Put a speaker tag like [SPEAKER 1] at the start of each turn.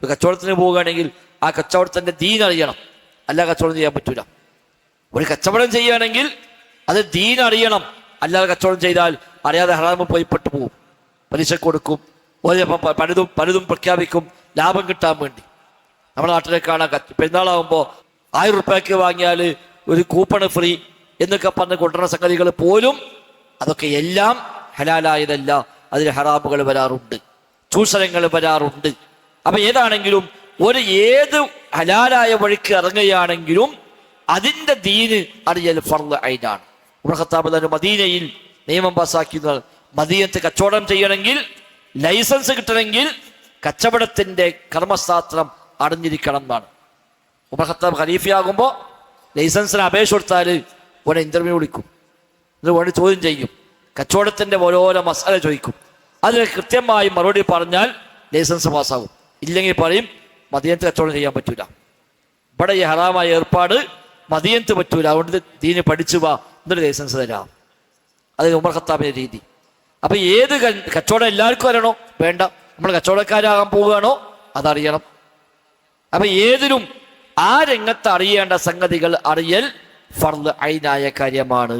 [SPEAKER 1] ഒരു കച്ചവടത്തിന് പോവുകയാണെങ്കിൽ ആ കച്ചവടത്തിൻ്റെ ദീൻ അറിയണം, അല്ല കച്ചവടം ചെയ്യാൻ പറ്റൂല. ഒരു കച്ചവടം ചെയ്യുകയാണെങ്കിൽ അത് ദീൻ അറിയണം, അല്ലാതെ കച്ചവടം ചെയ്താൽ അറിയാതെ ഹറാമ് പോയി പെട്ടുപോകും. പലിശ കൊടുക്കും, പലതും പ്രഖ്യാപിക്കും ലാഭം കിട്ടാൻ വേണ്ടി. നമ്മുടെ നാട്ടിലെ കാണാൻ പെരുന്നാളാകുമ്പോൾ 1000 റുപ്യക്ക് വാങ്ങിയാൽ ഒരു കൂപ്പണ് ഫ്രീ എന്നൊക്കെ പറഞ്ഞ് കൊണ്ടുവരുന്ന സംഗതികൾ പോലും അതൊക്കെ എല്ലാം ഹലാലായതല്ല, അതിൽ ഹറാമുകൾ വരാറുണ്ട്, ചൂഷണങ്ങൾ വരാറുണ്ട്. അപ്പൊ ഏതാണെങ്കിലും ഏത് ഹലാലായ വഴിക്ക് ഇറങ്ങുകയാണെങ്കിലും അതിൻ്റെ ദീന് അറിയൽ ഫർള് ഐനാണ്. ഉമർ ഖത്താബ് തന്നെ മദീനയിൽ നിയമം പാസ്സാക്കുന്നത്, മദീനത്ത് കച്ചവടം ചെയ്യണമെങ്കിൽ, ലൈസൻസ് കിട്ടണമെങ്കിൽ കച്ചവടത്തിന്റെ കർമ്മശാസ്ത്രം അറിഞ്ഞിരിക്കണം എന്നാണ്. ഉമർ ഖത്താബ് ഖലീഫയാകുമ്പോൾ ലൈസൻസിന് അപേക്ഷ കൊടുത്താൽ ഓനെ ഇന്റർവ്യൂ വിളിക്കും, എന്നിട്ട് ഓനെ ചോദ്യം ചെയ്യും, കച്ചവടത്തിന്റെ ഓരോരോ മസാല ചോദിക്കും. അതിന് കൃത്യമായി മറുപടി പറഞ്ഞാൽ ലൈസൻസ് പാസ്സാകും, ഇല്ലെങ്കിൽ പറയും മദീനത്ത് കച്ചവടം ചെയ്യാൻ പറ്റൂല, ഇവിടെ ഈ ഹറാമായ ഏർപ്പാട് മദീനത്ത് പറ്റൂല, അതുകൊണ്ട് ദീന് പഠിച്ചു വാ, എന്നിട്ട് ലൈസൻസ് തരാം. അത് ഉമർ ഖത്താബിന്റെ രീതി. അപ്പൊ ഏത് കച്ചവടം എല്ലാവർക്കും അറിയണോ? വേണ്ട. നമ്മൾ കച്ചവടക്കാരാകാൻ പോവുകയാണോ? അതറിയണം. അപ്പൊ ഏതിലും ആ രംഗത്ത് അറിയേണ്ട സംഗതികൾ അറിയൽ ഫർള് ഐനായ കാര്യമാണ്.